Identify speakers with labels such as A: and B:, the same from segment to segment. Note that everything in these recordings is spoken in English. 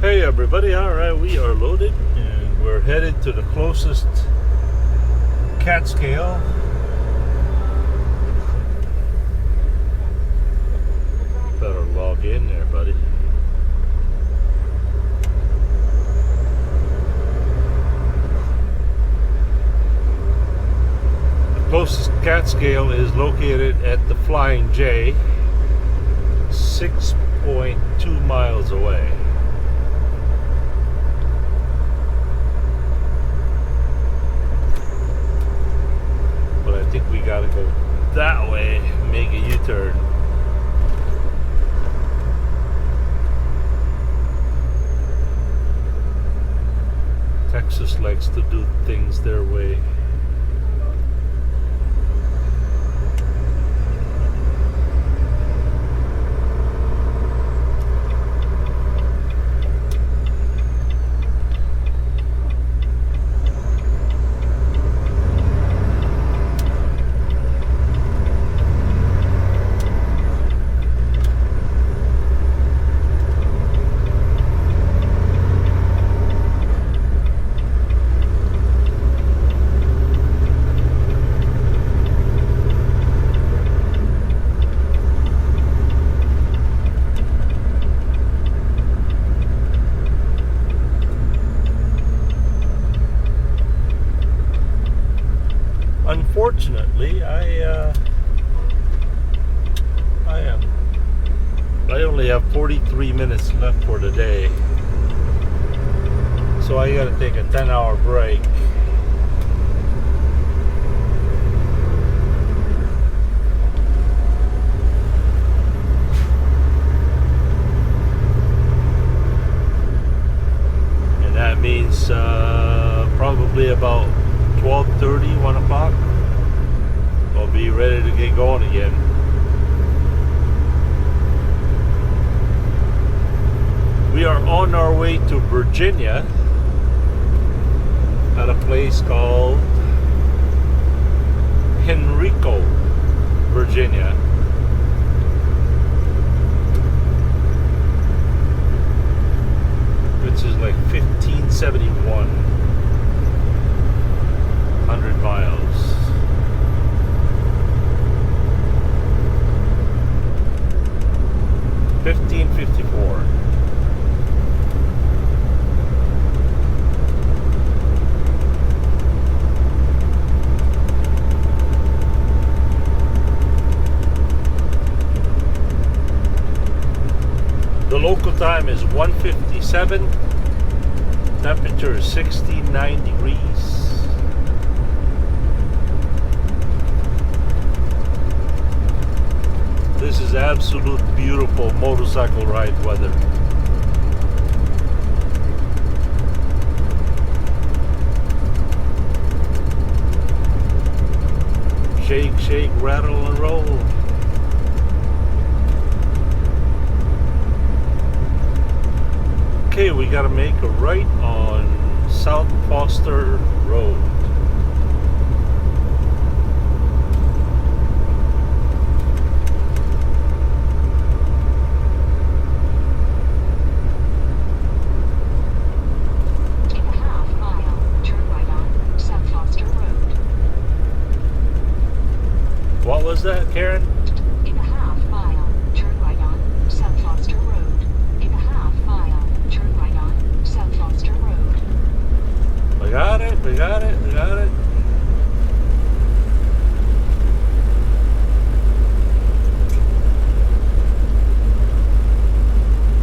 A: Hey everybody, alright, we are loaded and we're headed to the closest cat scale. Better log in there, buddy. The closest cat scale is located at the Flying J, 6.2 miles away. I think we gotta go that way, make a U-turn. Texas likes to do things their way. Unfortunately, I only have 43 minutes left for the day, so I gotta take a 10-hour break. And that means probably about 12:30, 1 o'clock, I'll be ready to get going again. We are on our way to Virginia at a place called Henrico, Virginia. Which is like 1571. 100 miles. $15.54. The local time is 1:57. Temperature is 69 degrees. This is absolute beautiful motorcycle ride weather. Shake, shake, rattle and roll. Okay, we gotta make a right on South Foster Road. What was that, Karen?
B: In a half mile, turn right on South Foster Road. In a half mile, turn right on South Foster Road.
A: We got it, we got it, we got it.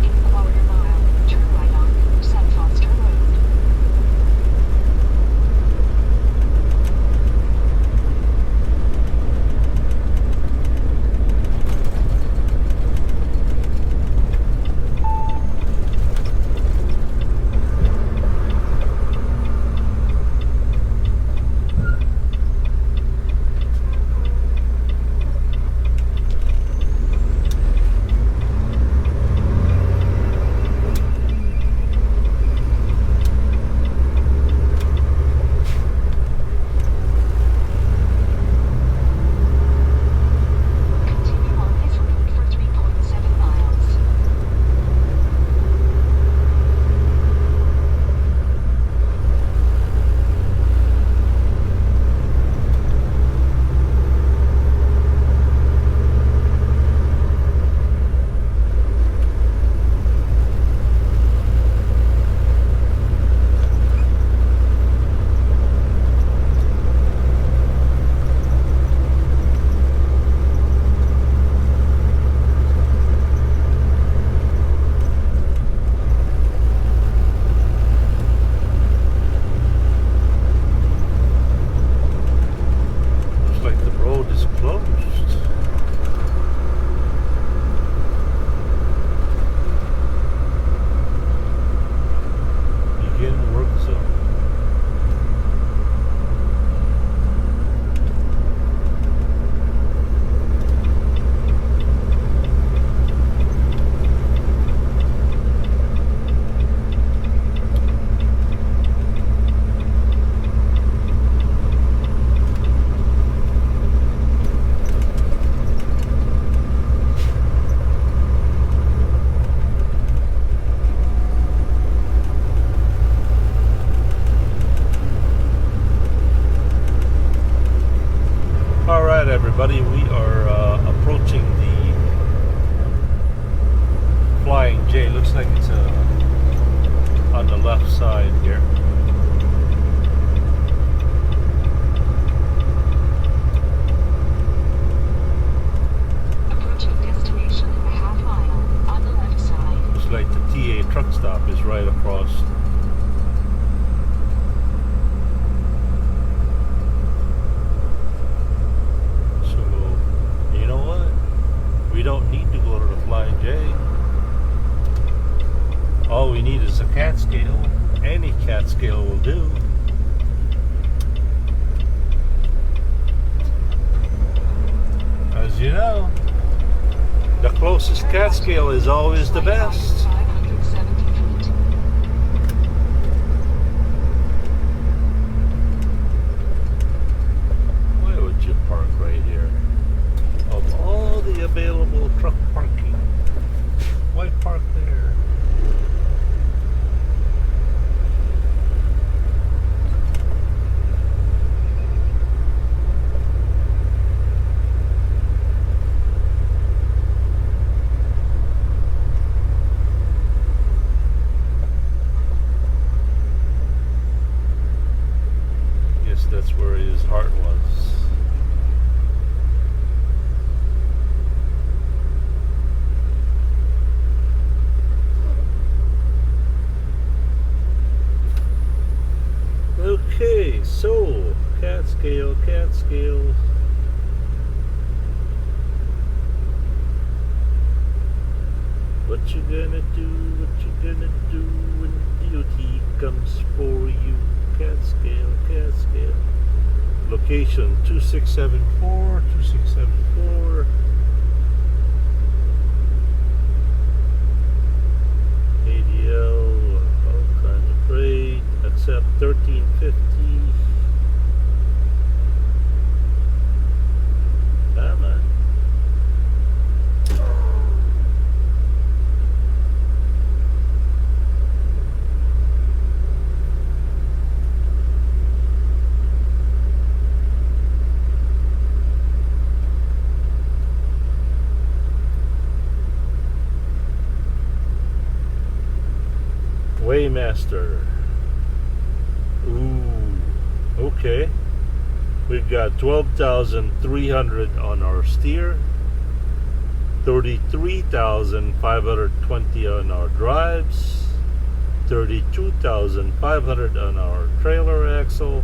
B: In a quarter mile, turn right on South Foster Road.
A: everybody, we are approaching the Flying J. Looks like it's on the left side here.
B: Approaching destination in a half mile on the left side.
A: Looks like the TA truck stop is right across. So, you know what? We don't need to go to the Flying J. All we need is a cat scale. Any cat scale will do. As you know, the closest cat scale is always the best.
B: 570 feet.
A: Why would you park right here? Of all the available truck parking, why park there? That's where his heart was. Okay, so cat scale, cat scale. What you gonna do? What you gonna do when DOT comes for you? Cat scale, cat scale. Location 2674, 2674. ADL, all kinds of freight, except 1350. Come on. Waymaster. Ooh, okay. We've got 12,300 on our steer, 33,520 on our drives, 32,500 on our trailer axle,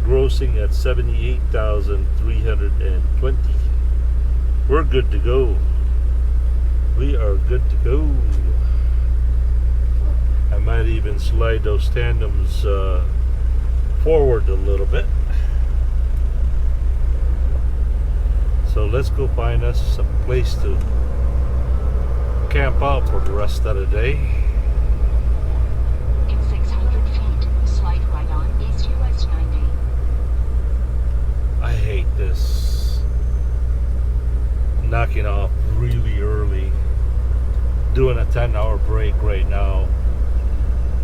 A: grossing at 78,320. We're good to go. We are good to go. I might even slide those tandems forward a little bit. So let's go find us a place to camp out for the rest of the day.
B: In 600 feet, slide right on East US 90.
A: I hate this. Knocking off really early. Doing a 10-hour break right now.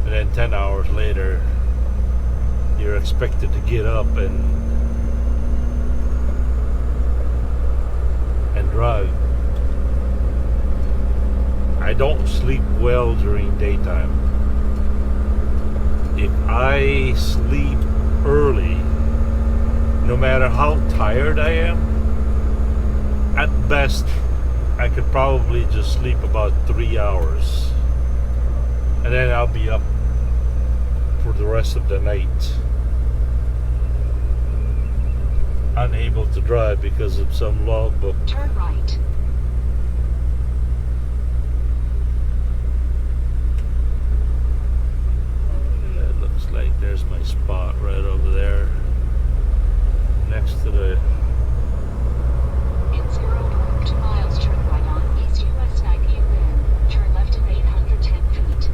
A: And then 10 hours later, you're expected to get up and drive. I don't sleep well during daytime. If I sleep early, no matter how tired I am, at best, I could probably just sleep about 3 hours. And then I'll be up for the rest of the night, unable to drive because of some logbook.
B: Turn right.
A: It looks like there's my spot right over there, next to the.
B: In 0.2 miles, turn right on East US 90 and then turn left in 810 feet.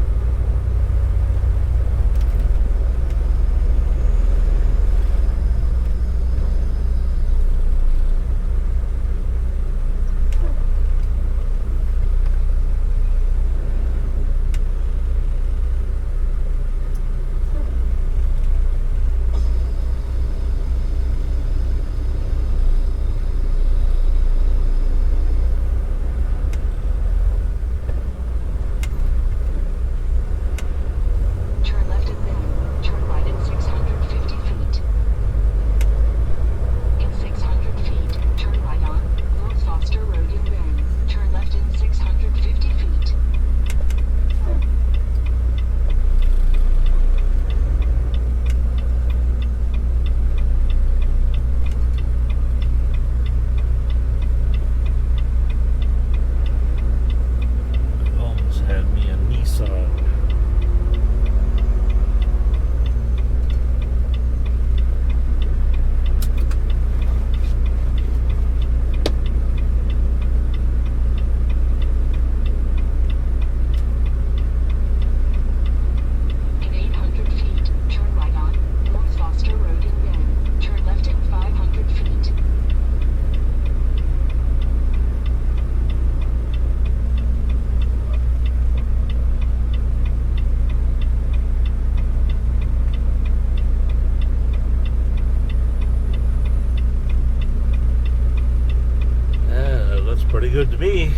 A: pretty good to me.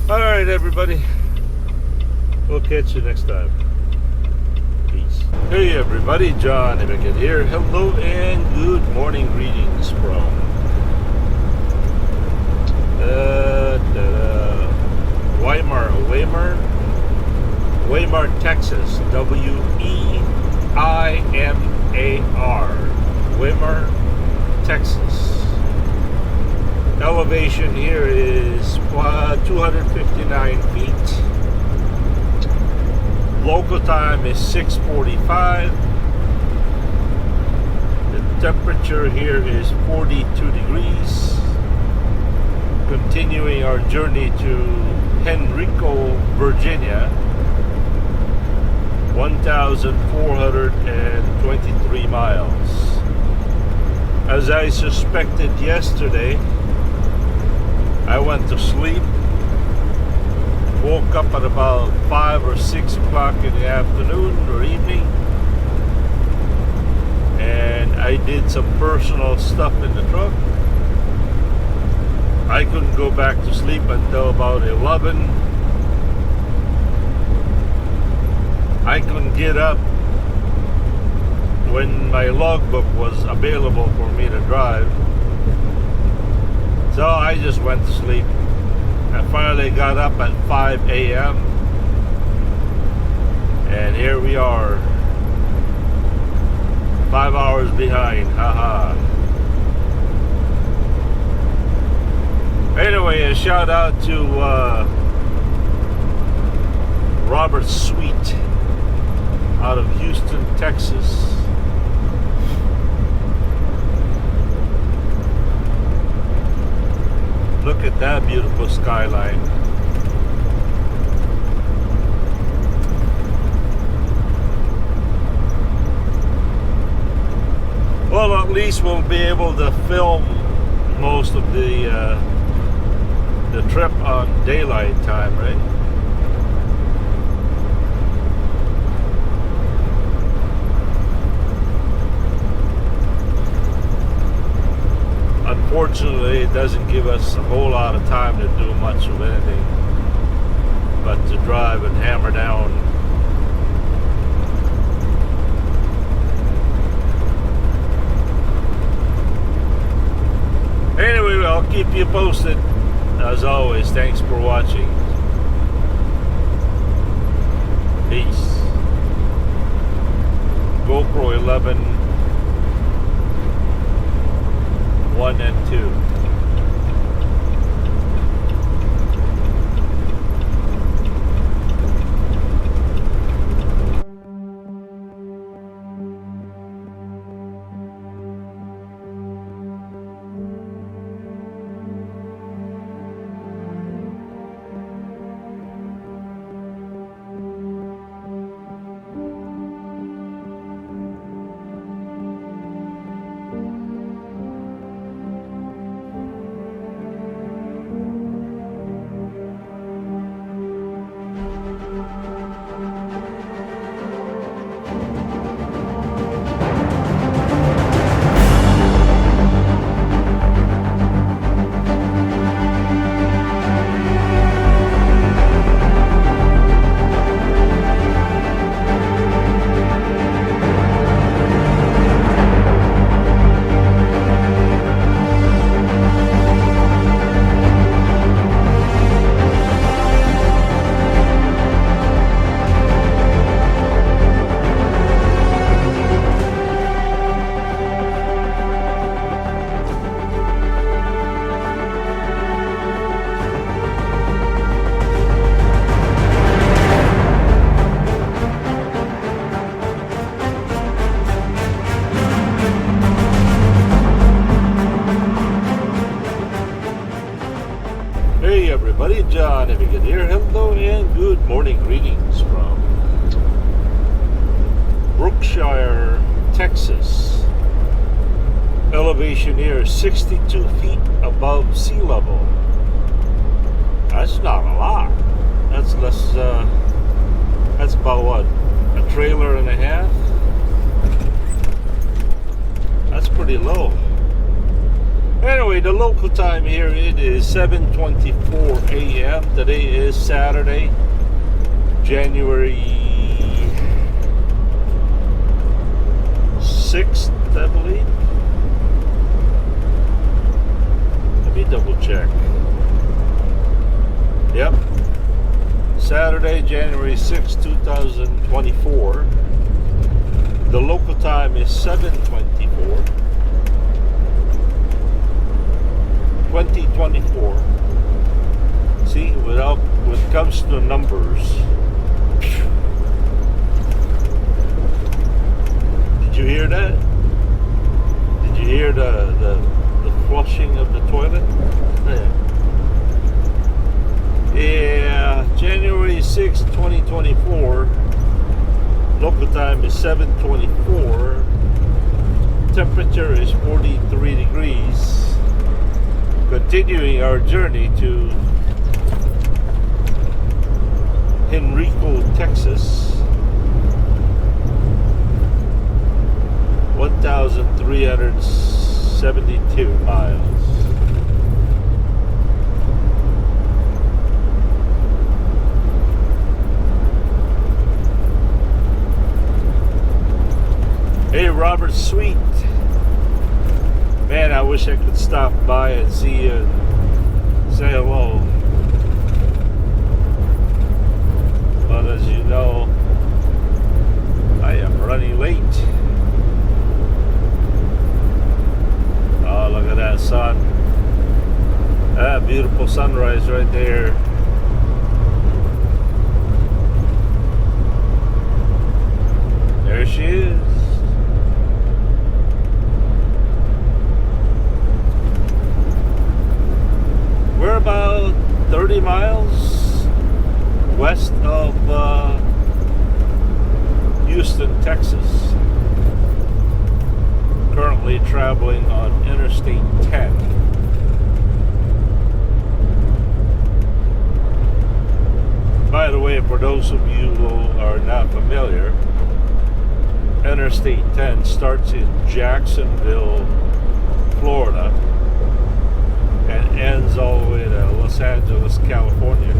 A: Alright, everybody. We'll catch you next time. Peace. Hey, everybody. John Henrico here. Hello and good morning. Greetings from Weimar, Texas. W-E-I-M-A-R. Weimar, Texas. Elevation here is 259 feet. Local time is 6:45. The temperature here is 42 degrees. Continuing our journey to Henrico, Virginia. 1,423 miles. As I suspected yesterday, I went to sleep, woke up at about 5 or 6 o'clock in the afternoon or evening, and I did some personal stuff in the truck. I couldn't go back to sleep until about 11. I couldn't get up when my logbook was available for me to drive. So I just went to sleep. I finally got up at 5 a.m. and here we are, 5 hours behind. Haha. Anyway, a shout out to Robert Sweet out of Houston, Texas. Look at that beautiful skyline. Well, at least we'll be able to film most of the trip on daylight time, right? Unfortunately, it doesn't give us a whole lot of time to do much of anything but to drive and hammer down. Anyway, I'll keep you posted. As always, thanks for watching. Peace. GoPro 11 1 and 2. Everybody, John Henrico here. Hello and good morning. Greetings from Brookshire, Texas. Elevation here is 62 feet above sea level. That's not a lot. That's less. That's about what, a trailer and a half. That's pretty low. Anyway. Anyway, the local time here, it is 7:24 a.m. Today is Saturday, January 6th, I believe. Let me double check. Yep. Saturday, January 6th, 2024. The local time is 7:24. 2024. See, when it comes to numbers, did you hear that? Did you hear the flushing of the toilet? Yeah, January 6th, 2024. Local time is 7:24. Temperature is 43 degrees. Continuing our journey to Henrico, Texas. 1,372 miles. Hey, Robert Sweet. Man, I wish I could stop by and see you and say hello. But as you know, I am running late. Oh, look at that sun. That beautiful sunrise right there. There she is. We're about 30 miles west of Houston, Texas. Currently traveling on Interstate 10. By the way, for those of you who are not familiar, Interstate 10 starts in Jacksonville, Florida, and ends all the way to Los Angeles, California.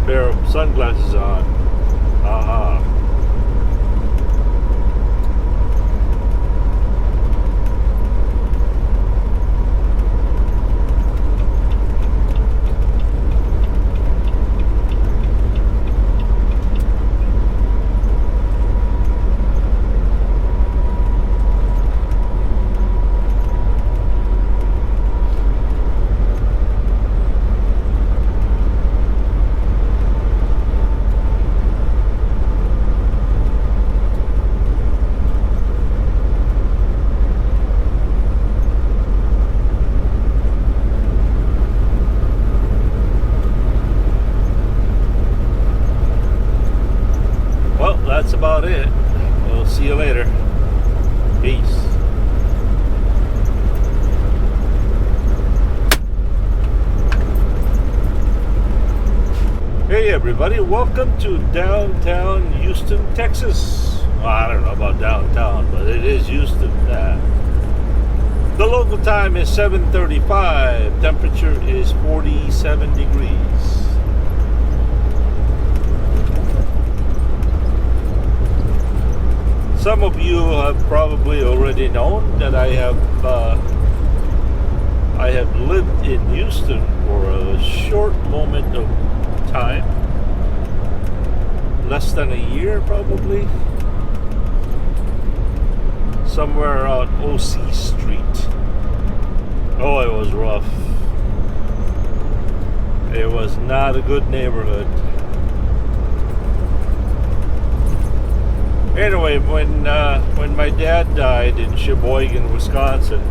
A: Pair of sunglasses on. Aha. That's about it. We'll see you later. Peace. Hey everybody, welcome to downtown Houston, Texas. Well, I don't know about downtown, but it is Houston. The local time is 7:35. Temperature is 47 degrees. Some of you have probably already known that I have lived in Houston for a short moment of time, less than a year probably. somewhere on OC Street. Oh, it was rough. It was not a good neighborhood. Anyway, when my dad died in Sheboygan, Wisconsin,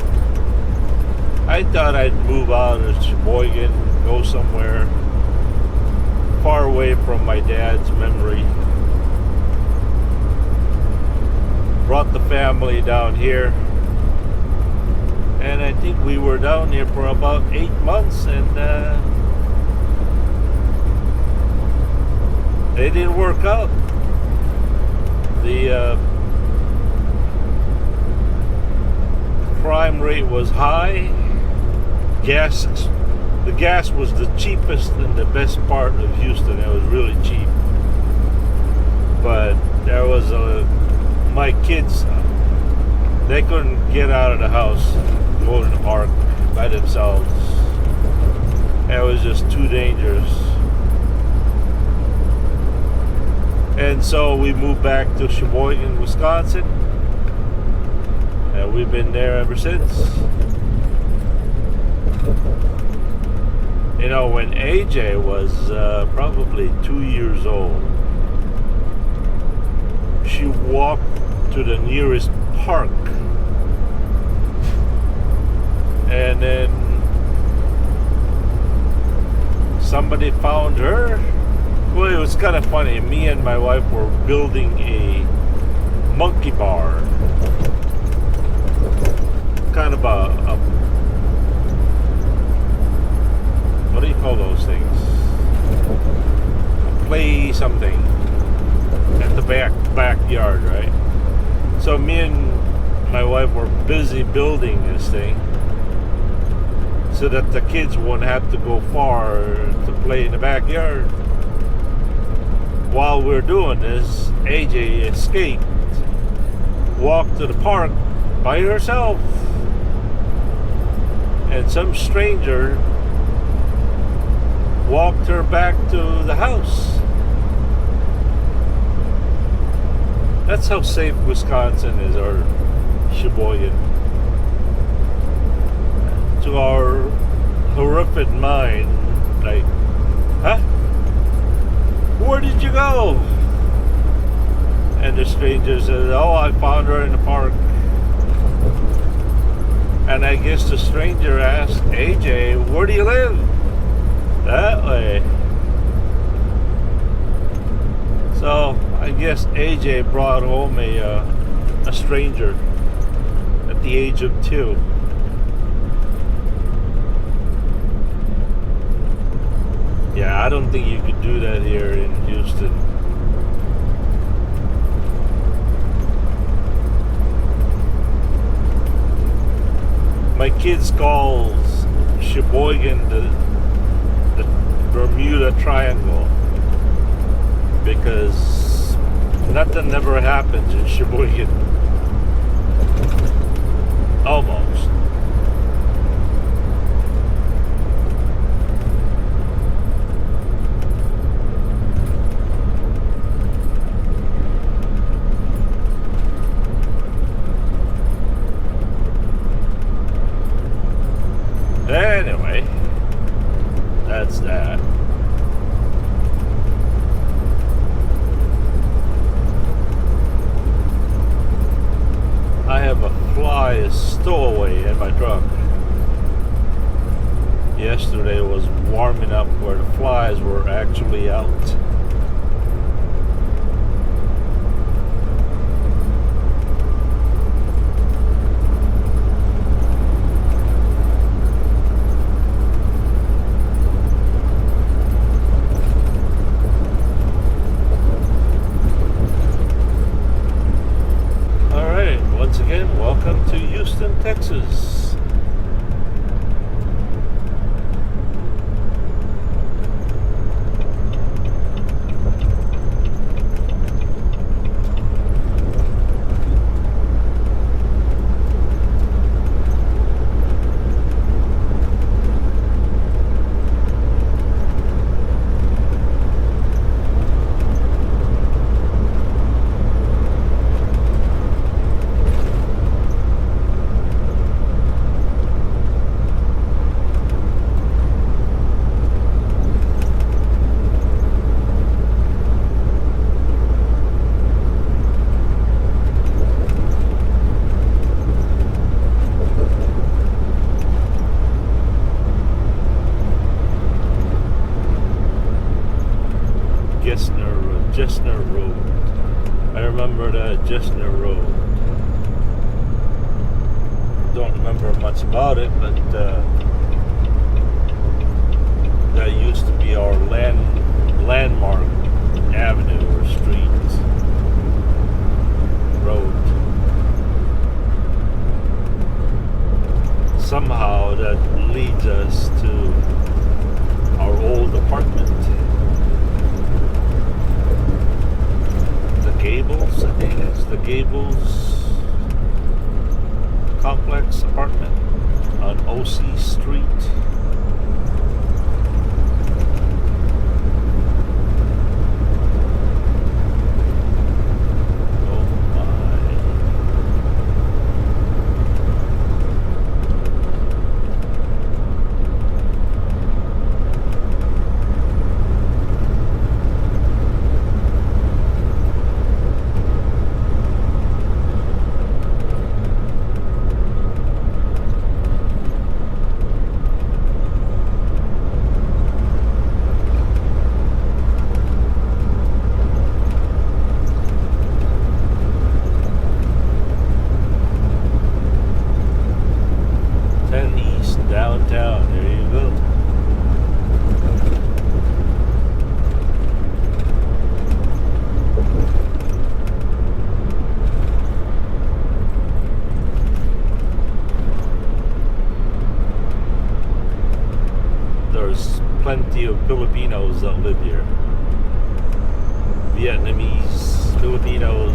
A: I thought I'd move out of Sheboygan, go somewhere far away from my dad's memory. Brought the family down here, and I think we were down here for about 8 months, and it didn't work out. The crime rate was high. The gas was the cheapest in the best part of Houston. It was really cheap. But there was my kids, they couldn't get out of the house, go to the park by themselves. It was just too dangerous. And so we moved back to Sheboygan, Wisconsin, and we've been there ever since. You know, when AJ was probably 2 years old, she walked to the nearest park, and then somebody found her. Well, it was kind of funny. Me and my wife were building a monkey bar. Kind of a what do you call those things? A play something at the backyard, right? So me and my wife were busy building this thing so that the kids won't have to go far to play in the backyard. While we're doing this, AJ escaped, walked to the park by herself, and some stranger walked her back to the house. That's how safe Wisconsin is, or Sheboygan. To our horrific mind, like, huh? Where did you go? And the stranger said, oh, I found her in the park. And I guess the stranger asked AJ, where do you live? That way. So I guess AJ brought home a stranger at the age of 2. Yeah, I don't think you could do that here in Houston. My kids call Sheboygan the Bermuda Triangle because nothing ever happens in Sheboygan. Almost. Anyway, that's that. I have a fly stowaway in my truck. Yesterday it was warm enough where the flies were actually out. Welcome to Houston, Texas. remember that Jesner Road. Don't remember much about it, but that used to be our landmark avenue or street road. Somehow that leads us to our old apartment. The Gables, I think it's the Gables complex apartment on OC Street. Downtown, there you go. There's plenty of Filipinos that live here. Vietnamese, Filipinos,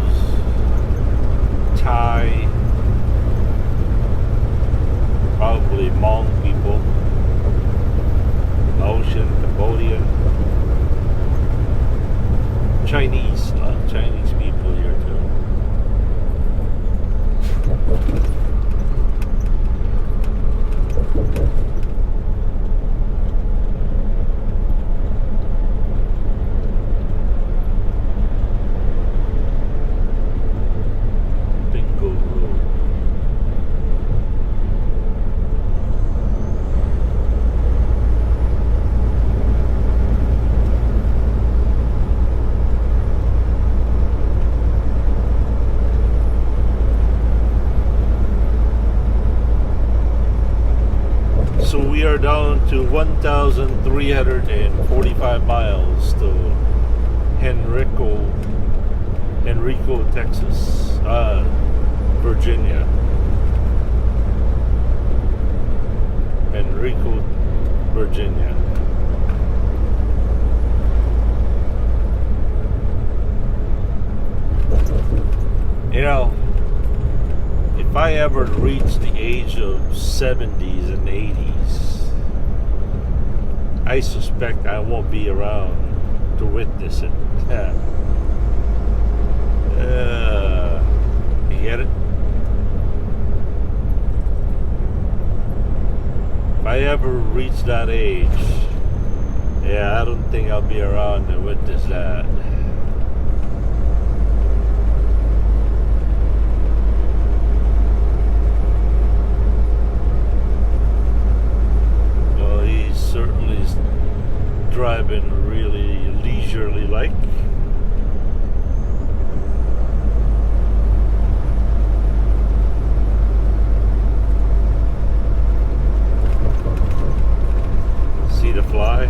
A: Thai, probably Hmong people, Laotian, Cambodian, Chinese, a lot of Chinese people here too. So we are down to 1,345 miles to Henrico, Texas, Virginia. Henrico, Virginia. You know, if I ever reach the age of 70s and 80s, I suspect I won't be around to witness it. You get it? If I ever reach that age, yeah, I don't think I'll be around to witness that. Certainly driving really leisurely like. See the fly?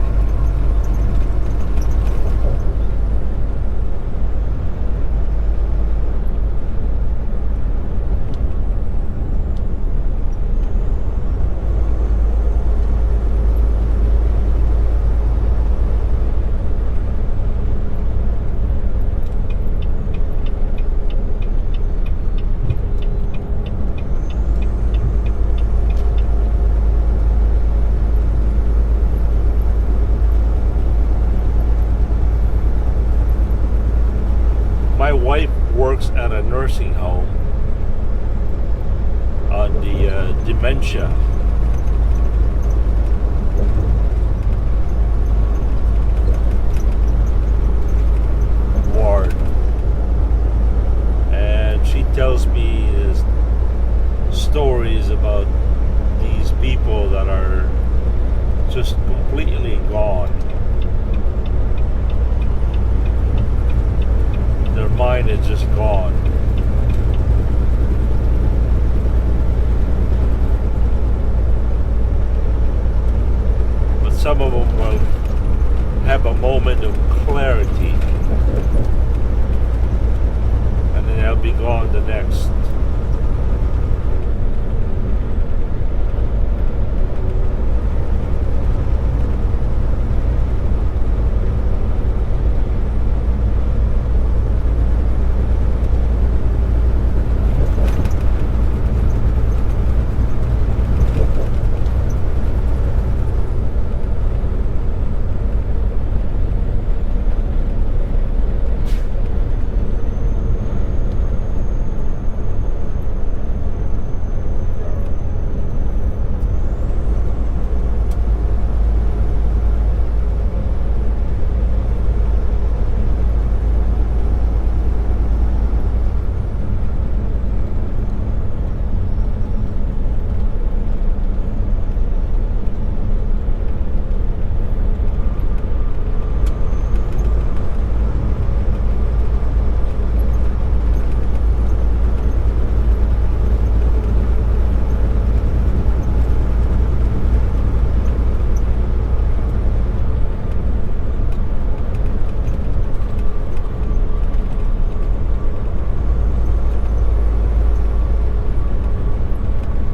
A: My wife works at a nursing home on the dementia ward, and she tells me stories about these people that are just completely gone. Their mind mind is just gone. But some of them will have a moment of clarity, and then they'll be gone the next.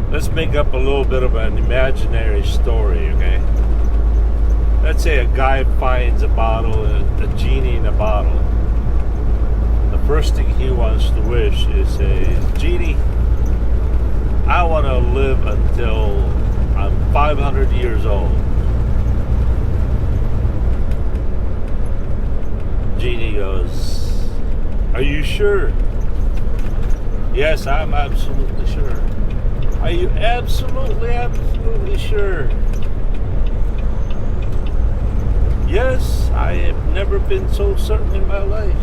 A: Let's make up a little bit of an imaginary story, okay? Let's say a guy finds a bottle, a genie in a bottle. The first thing he wants to wish is, say, Genie, I want to live until I'm 500 years old. Genie goes, are you sure? Yes, I'm absolutely sure. Are you absolutely sure? Yes, I have never been so certain in my life.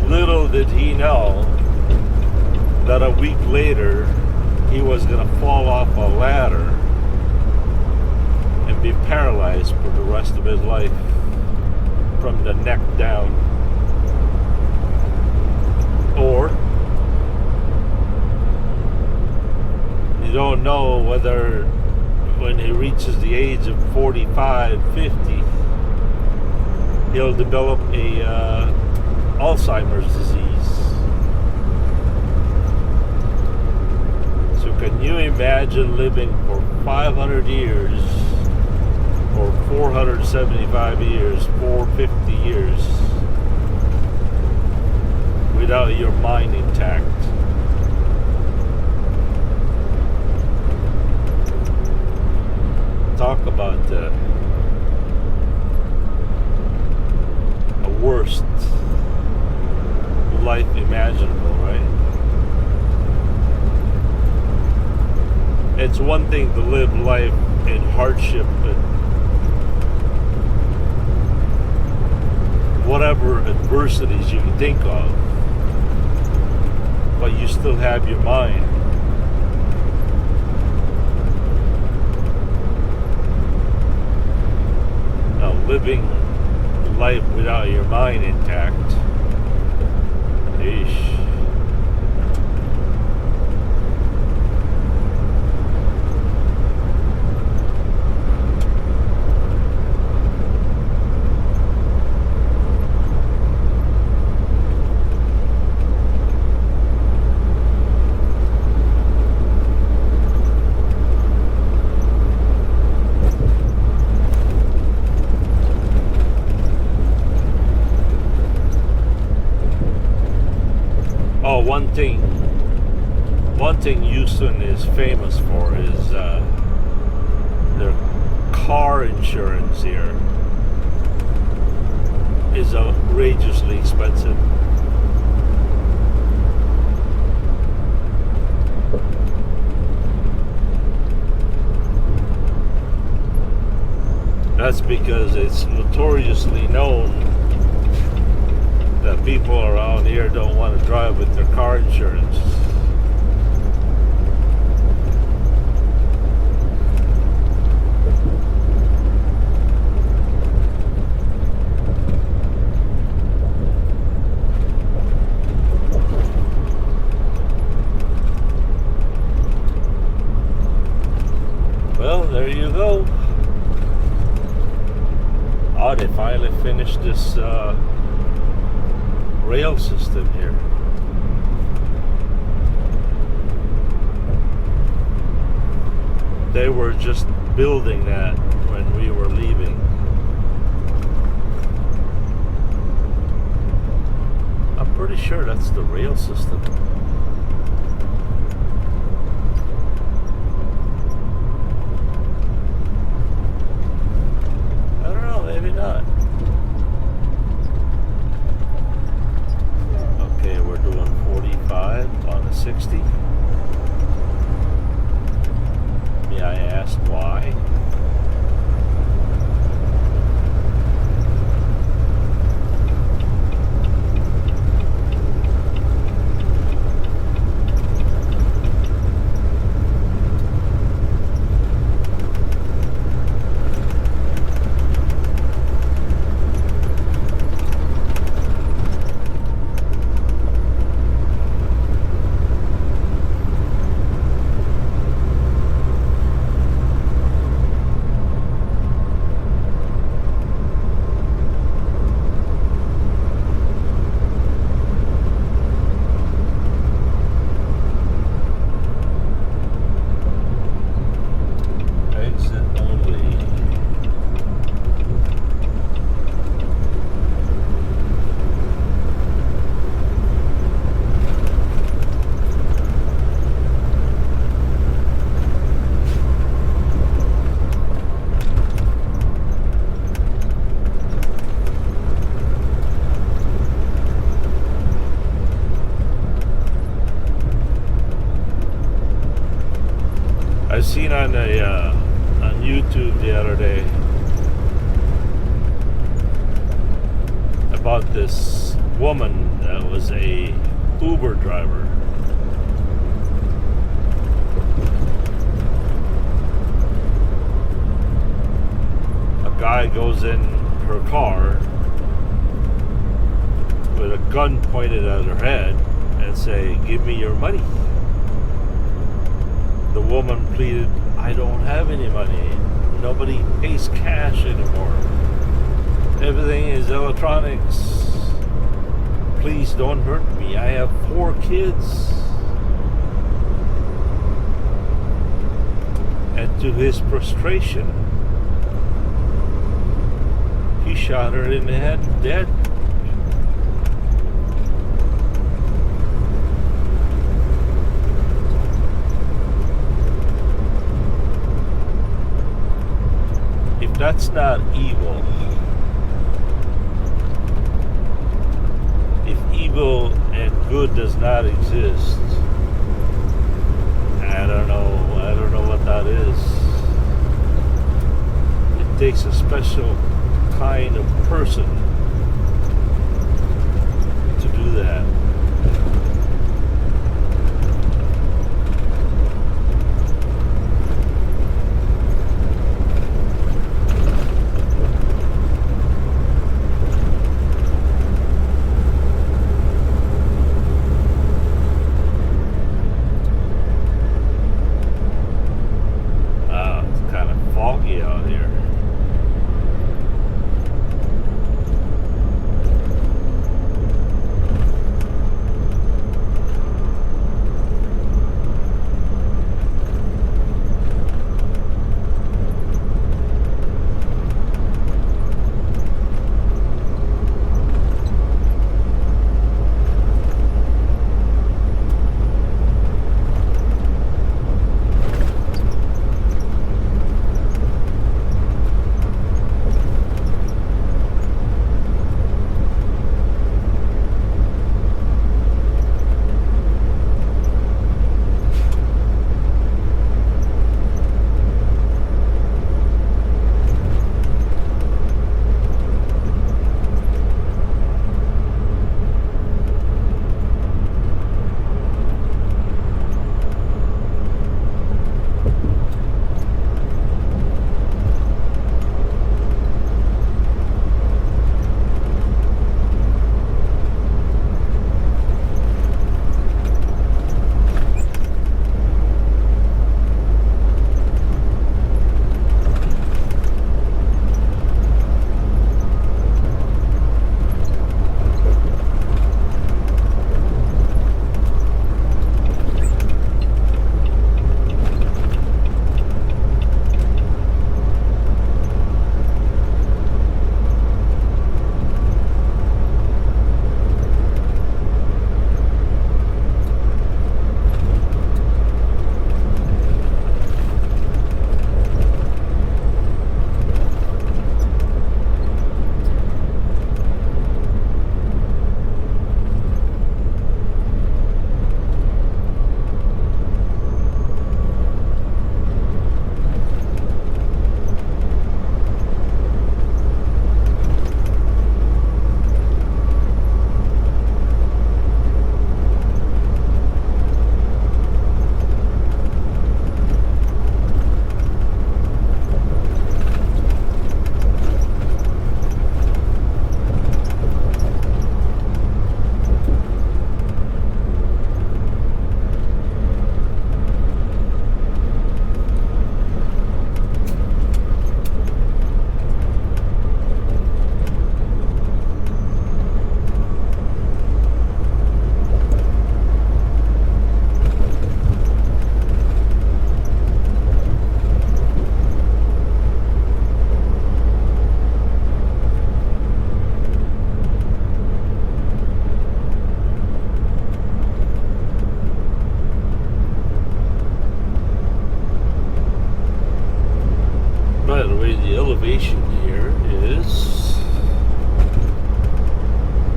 A: Little did he know that a week later he was going to fall off a ladder and be paralyzed for the rest of his life from the neck down. Or you don't know whether when he reaches the age of 45, 50, he'll develop a Alzheimer's disease. So can you imagine living for 500 years or 475 years, 450 years without your mind intact? Talk about the worst life imaginable, right? It's one thing to live life in hardship and whatever adversities you can think of, but you still have your mind. Now, living life without your mind intact, eesh. One thing Houston is famous for is their car insurance here is outrageously expensive. That's because it's notoriously known that people around here don't want to drive with their car insurance. changed this rail system here. They were just building that when we were leaving. I'm pretty sure that's the rail system. I don't know, maybe not. Okay, we're doing 45 on a 60. May I ask why? I seen on YouTube the other day about this woman that was a Uber driver. A guy goes in her car with a gun pointed at her head and say, "Give me your money." The woman pleaded, "I don't have any money. Nobody pays cash anymore. Everything is electronics. Please don't hurt me. I have 4 kids." And to his frustration, he shot her in the head dead. That's not evil. If evil and good does not exist, I don't know what that is. It takes a special kind of person to do that.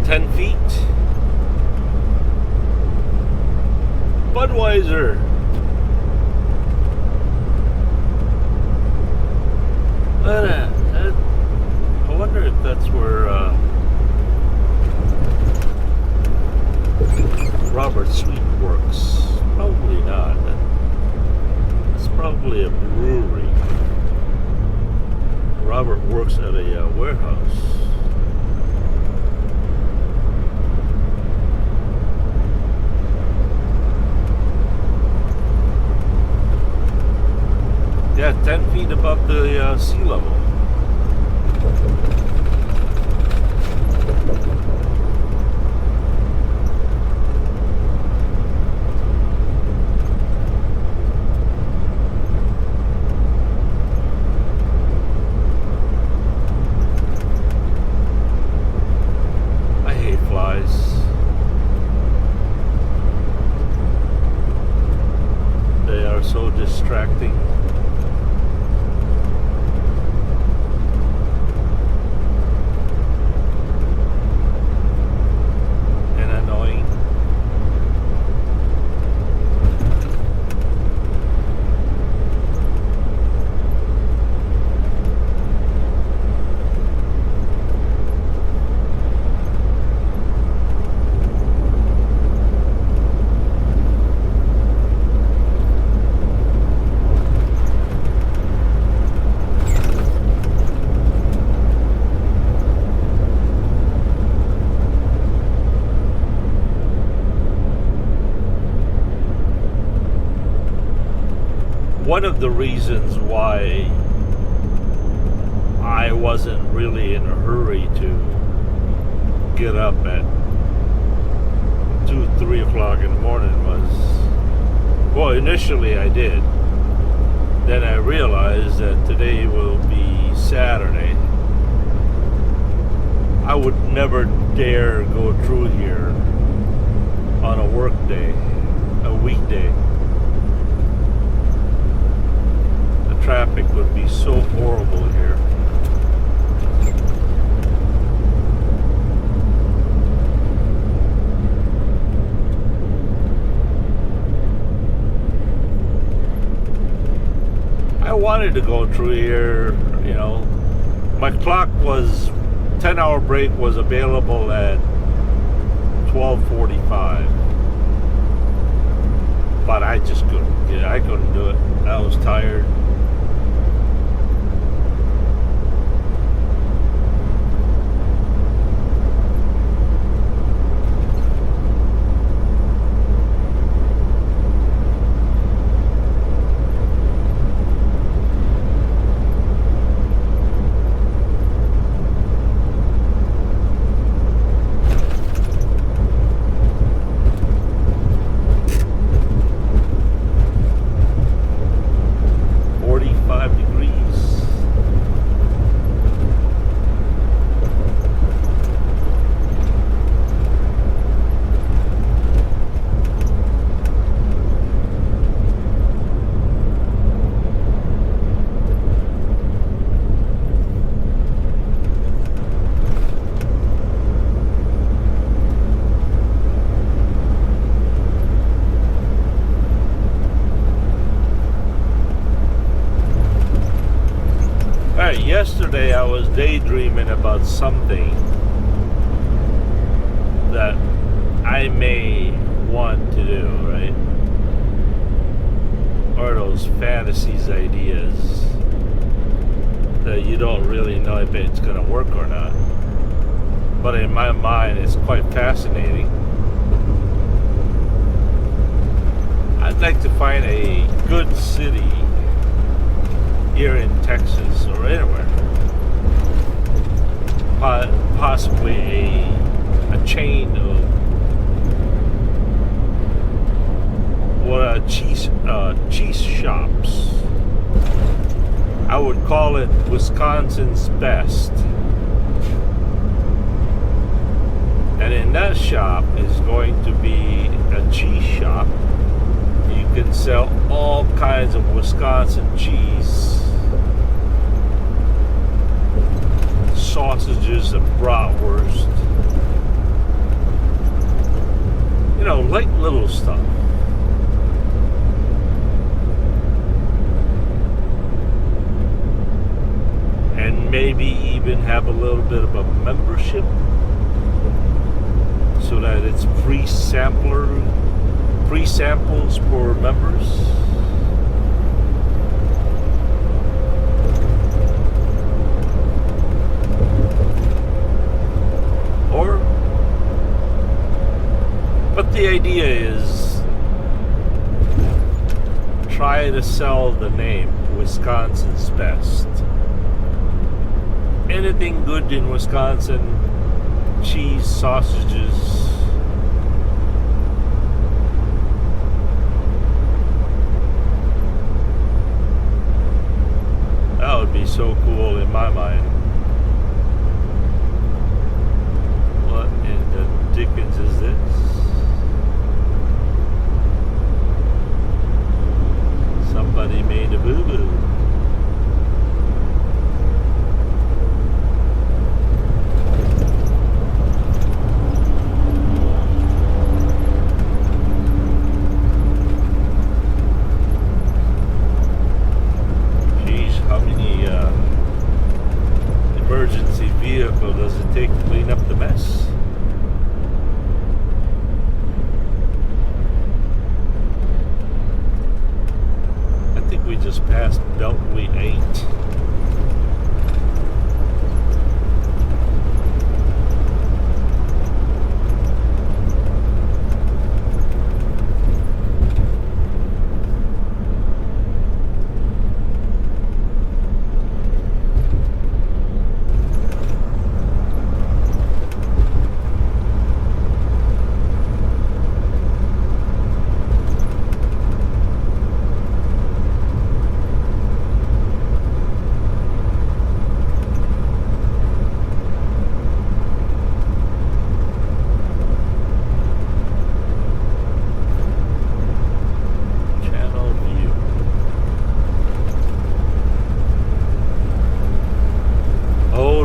A: 10 feet. Budweiser. I wonder if that's where Robert Sweet works. Probably not. It's probably a brewery. Robert works at a warehouse. Yeah, 10 feet above the sea level. I hate flies. They are so distracting. One of the reasons why I wasn't really in a hurry to get up at 2, 3 o'clock in the morning was, well, initially I did. Then I realized that today will be Saturday. I would never dare go through here on a work day, a weekday. Traffic would be so horrible here. I wanted to go through here, you know. My clock was 10-hour break was available at 12:45. But I just couldn't. Yeah, I couldn't do it. I was tired. Yesterday I was daydreaming about something that I may want to do, right? Or those fantasies, ideas that you don't really know if it's going to work or not. But in my mind, it's quite fascinating. I'd like to find a good city here in Texas or anywhere. Possibly a chain of cheese shops. I would call it Wisconsin's best. And in that shop is going to be a cheese shop. You can sell all kinds of Wisconsin cheese. Sausages and bratwurst, cool stuff. And maybe even have a little bit of a membership so that it's free samples for members. But the idea is try to sell the name Wisconsin's Best. Anything good in Wisconsin, cheese, sausages, that would be so cool in my mind. What in the dickens is this? Somebody made a boo-boo. Geez, how many emergency vehicle does it take to clean up the mess? We just passed Beltway 8.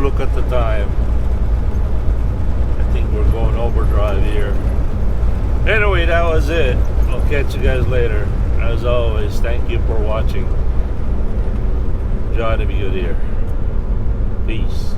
A: Look at the time. I think we're going overdrive here. Anyway, that was it. I'll catch you guys later. As always, thank you for watching. John, to be good here. Peace.